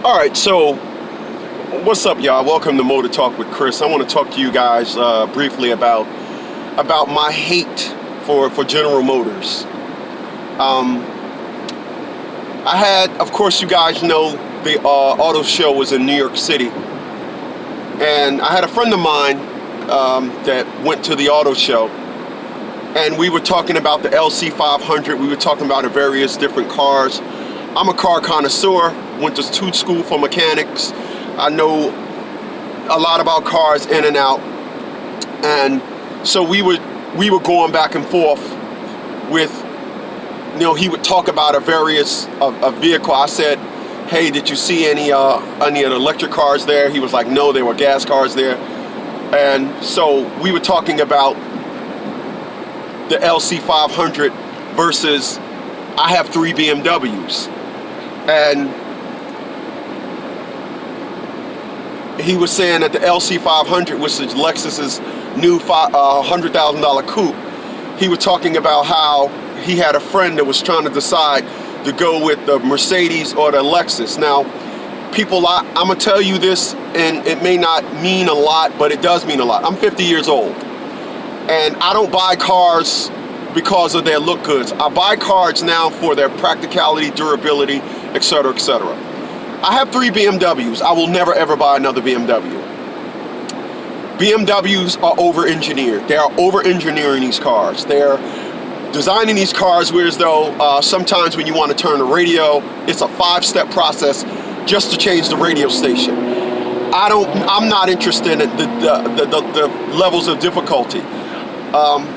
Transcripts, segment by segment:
All right, so what's up, y'all? Welcome to Motor Talk with Chris. I want to talk to you guys briefly about my hate for General Motors. I had, of course, you guys know the auto show was in New York City, and I had a friend of mine that went to the auto show, and we were talking about the LC500. We were talking about the various different cars. I'm a car connoisseur, went to school for mechanics. I know a lot about cars in and out, and so we were going back and forth with, you know, he would talk about a vehicle. I said, hey, did you see any of the electric cars there? He was like, no, they were gas cars there. And so we were talking about the LC500 versus, I have 3 BMWs. And he was saying that the LC500, which is Lexus's new $100,000 coupe, he was talking about how he had a friend that was trying to decide to go with the Mercedes or the Lexus. Now, people, I'm going to tell you this, and it may not mean a lot, but it does mean a lot. I'm 50 years old, and I don't buy cars because of their look goods. I buy cars now for their practicality, durability, etc., etc. I have 3 BMWs. I will never ever buy another BMW. BMWs are over-engineered. They are over-engineering these cars. They're designing these cars where as though sometimes when you want to turn the radio, it's a 5-step process just to change the radio station. I'm not interested in the levels of difficulty.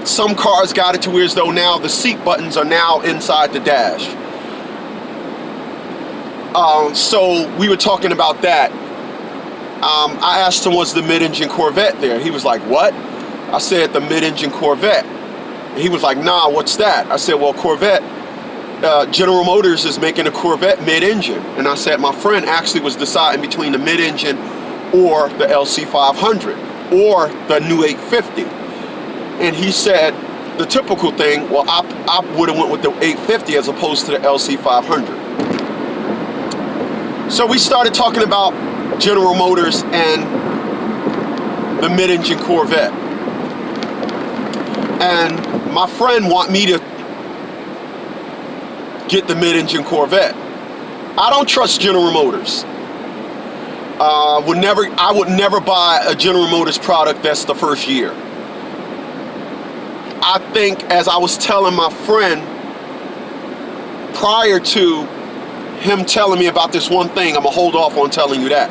Some cars got it to where as though now the seat buttons are now inside the dash. So we were talking about that. I asked him, was the mid-engine Corvette there? He was like, what? I said, the mid-engine Corvette. He was like, nah, what's that? I said, well, Corvette, General Motors is making a Corvette mid-engine. And I said, my friend actually was deciding between the mid-engine or the LC500 or the new 850. And he said, the typical thing, well, I would have went with the 850 as opposed to the LC500. So we started talking about General Motors and the mid-engine Corvette. And my friend want me to get the mid-engine Corvette. I don't trust General Motors. I would never buy a General Motors product that's the first year. I think, as I was telling my friend prior to him telling me about this one thing, I'm gonna hold off on telling you that,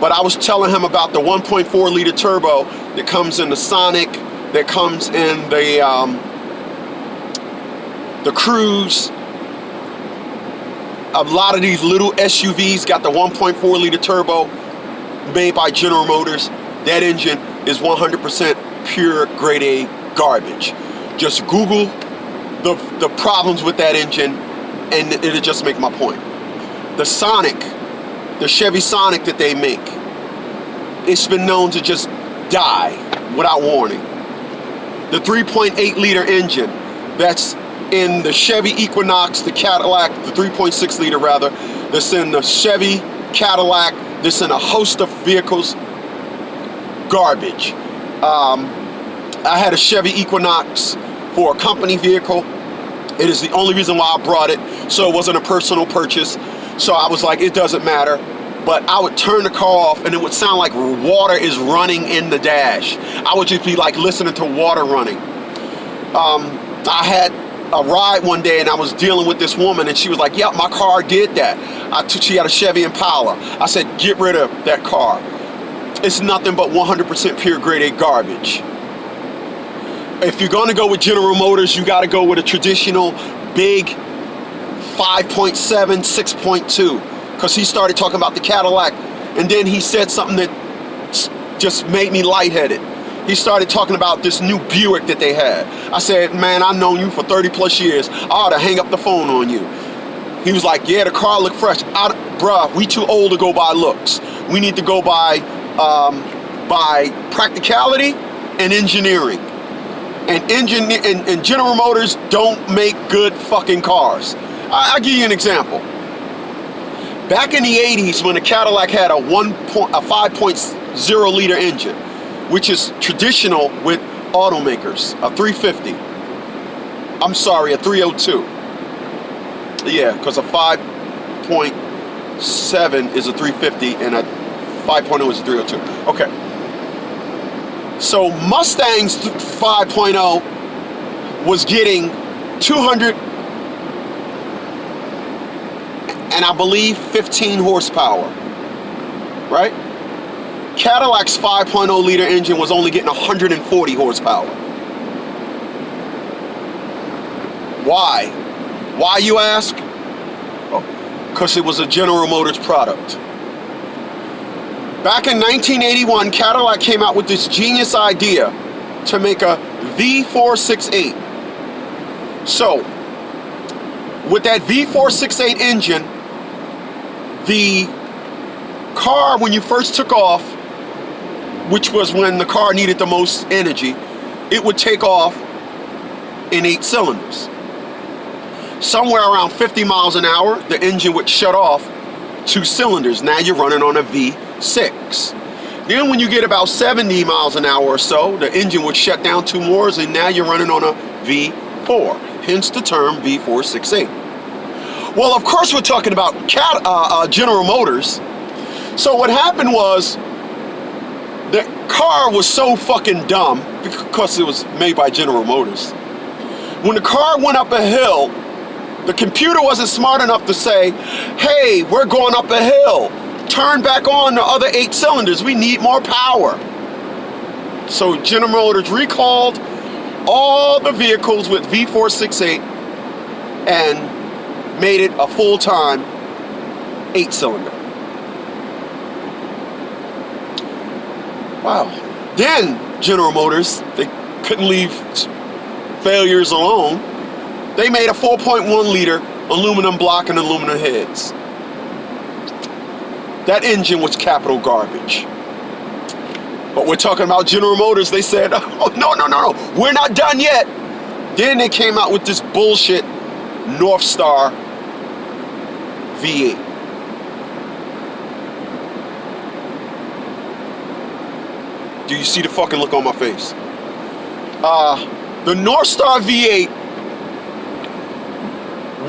but I was telling him about the 1.4 liter turbo that comes in the Sonic, that comes in the Cruise. A lot of these little SUVs got the 1.4 liter turbo made by General Motors. That engine is 100% pure grade A garbage. Just Google the problems with that engine and it'll just make my point. The Sonic, the Chevy Sonic that they make, it's been known to just die without warning. The 3.8 liter engine that's in the Chevy Equinox, the Cadillac, the 3.6 liter rather, that's in the Chevy Cadillac, that's in a host of vehicles, garbage. I had a Chevy Equinox for a company vehicle. It is the only reason why I brought it, so it wasn't a personal purchase. So I was like, it doesn't matter. But I would turn the car off and it would sound like water is running in the dash. I would just be like listening to water running. I had a ride one day and I was dealing with this woman and she was like, yep, my car did that. She had a Chevy Impala. I said, get rid of that car. It's nothing but 100% pure grade A garbage. If you're going to go with General Motors, you got to go with a traditional big 5.7, 6.2. Because he started talking about the Cadillac, and then he said something that just made me lightheaded. He started talking about this new Buick that they had. I said, man, I've known you for 30 plus years. I ought to hang up the phone on you. He was like, yeah, the car looked fresh. Bruh, we too old to go by looks. We need to go by practicality and engineering. And General Motors don't make good fucking cars. I'll give you an example. Back in the 80s, when the Cadillac had a 5.0 liter engine, which is traditional with automakers, a 350. I'm sorry, a 302. Yeah, because a 5.7 is a 350 and a 5.0 is a 302. Okay. So Mustang's 5.0 was getting 200 and I believe 15 horsepower, right? Cadillac's 5.0 liter engine was only getting 140 horsepower. Why? Why, you ask? Because it was a General Motors product. Back in 1981, Cadillac came out with this genius idea to make a V468. So, with that V468 engine, the car, when you first took off, which was when the car needed the most energy, it would take off in 8 cylinders. Somewhere around 50 miles an hour, the engine would shut off 2 cylinders. Now you're running on a V6. Then when you get about 70 miles an hour or so, the engine would shut down 2 more, and now you're running on a V4. Hence the term V468. Well, of course we're talking about General Motors. So what happened was, the car was so fucking dumb, because it was made by General Motors. When the car went up a hill, the computer wasn't smart enough to say, hey, we're going up a hill. Turn back on the other 8 cylinders. We need more power. So General Motors recalled all the vehicles with V468 and made it a full-time 8-cylinder. Wow. Then General Motors, they couldn't leave failures alone. They made a 4.1 liter aluminum block and aluminum heads. That engine was capital garbage. But we're talking about General Motors. They said, oh, no, we're not done yet. Then they came out with this bullshit Northstar V8. Do you see the fucking look on my face? The Northstar V8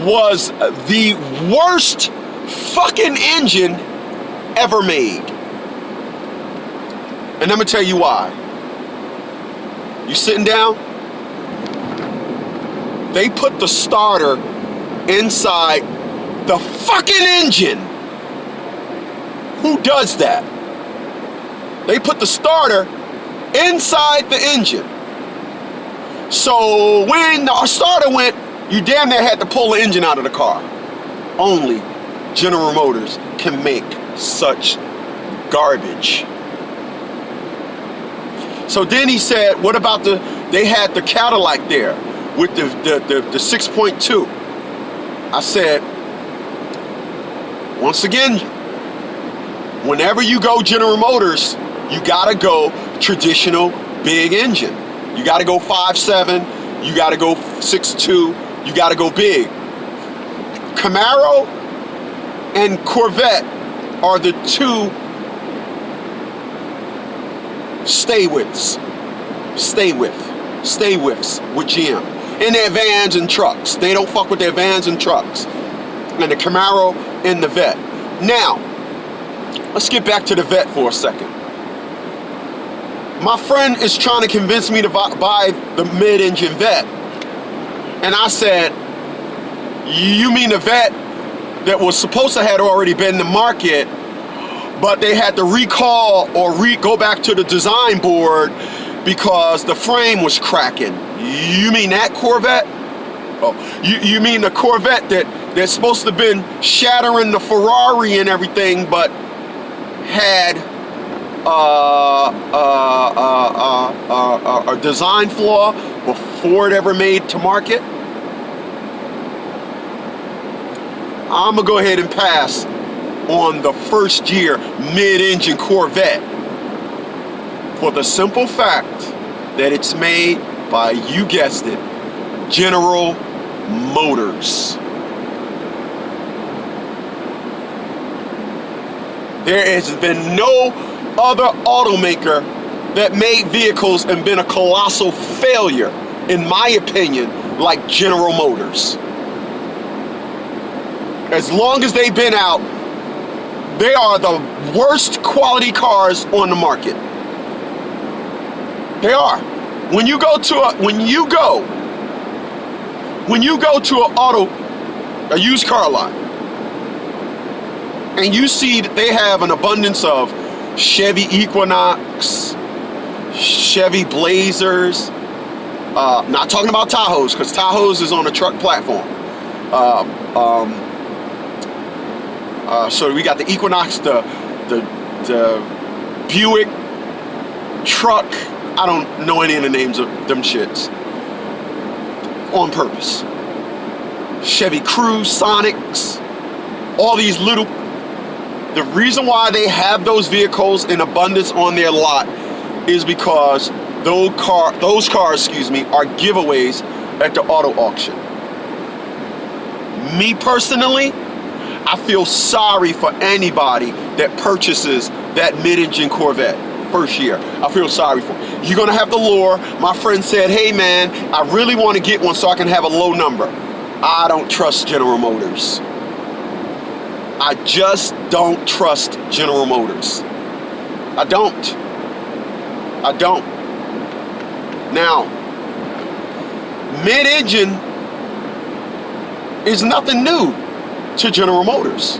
was the worst fucking engine ever made. And I'm gonna tell you why. You sitting down? They put the starter inside the fucking engine. Who does that? They put the starter inside the engine. So when the starter went, you damn near had to pull the engine out of the car. Only General Motors can make such garbage. So then he said, what about they had the Cadillac there with the 6.2. I said, once again, whenever you go General Motors, you gotta go traditional big engine. You gotta go 5.7, you gotta go 6.2, you gotta go big. Camaro and Corvette are the two stay withs with GM. In their vans and trucks. They don't fuck with their vans and trucks. And the Camaro and the Vette. Now, let's get back to the Vette for a second. My friend is trying to convince me to buy the mid-engine Vette. And I said, you mean the Vette that was supposed to have already been in the market, but they had to recall or go back to the design board because the frame was cracking. You mean that Corvette? Oh, you mean the Corvette that's supposed to have been shattering the Ferrari and everything, but had a design flaw before it ever made to market? I'm gonna go ahead and pass on the first year mid-engine Corvette for the simple fact that it's made by, you guessed it, General Motors. There has been no other automaker that made vehicles and been a colossal failure, in my opinion, like General Motors. As long as they've been out, they are the worst quality cars on the market. They are. When you go to a used car lot, and you see that they have an abundance of Chevy Equinox, Chevy Blazers, not talking about Tahoes, because Tahoes is on a truck platform. So we got the Equinox, the Buick truck. I don't know any of the names of them shits. On purpose. Chevy Cruze, Sonics, all these little. The reason why they have those vehicles in abundance on their lot is because those cars, are giveaways at the auto auction. Me personally, I feel sorry for anybody that purchases that mid-engine Corvette first year. I feel sorry for you. You're gonna have to lure. My friend said, hey man, I really want to get one so I can have a low number. I don't trust General Motors. I just don't trust General Motors. I don't. Now, mid-engine is nothing new to General Motors.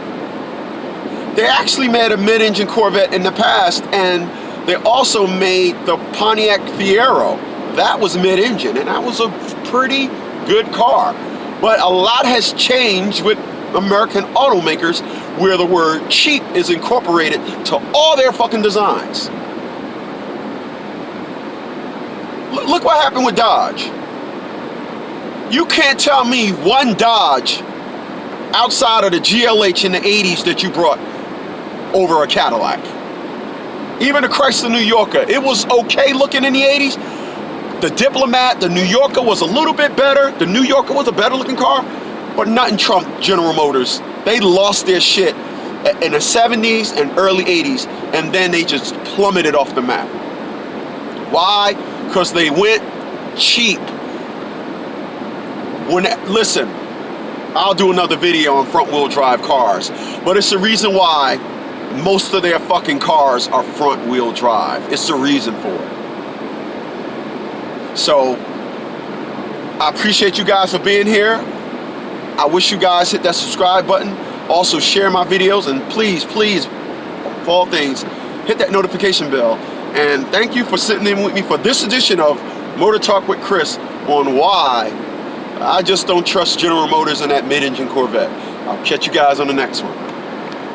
They actually made a mid-engine Corvette in the past, and they also made the Pontiac Fiero. That was mid-engine, and that was a pretty good car. But a lot has changed with American automakers, where the word cheap is incorporated to all their fucking designs. Look what happened with Dodge. You can't tell me one Dodge outside of the GLH in the 80s that you brought over a Cadillac. Even the Chrysler New Yorker, it was okay looking in the 80s. The Diplomat, the New Yorker was a little bit better. The New Yorker was a better looking car, but nothing trumped General Motors. They lost their shit in the 70s and early 80s, and then they just plummeted off the map. Why? Because they went cheap. Listen, I'll do another video on front wheel drive cars, but it's the reason why most of their fucking cars are front wheel drive. It's the reason for it. So I appreciate you guys for being here. I wish you guys hit that subscribe button. Also share my videos, and please, for all things, hit that notification bell. And thank you for sitting in with me for this edition of Motor Talk with Chris on why I just don't trust General Motors and that mid-engine Corvette. I'll catch you guys on the next one.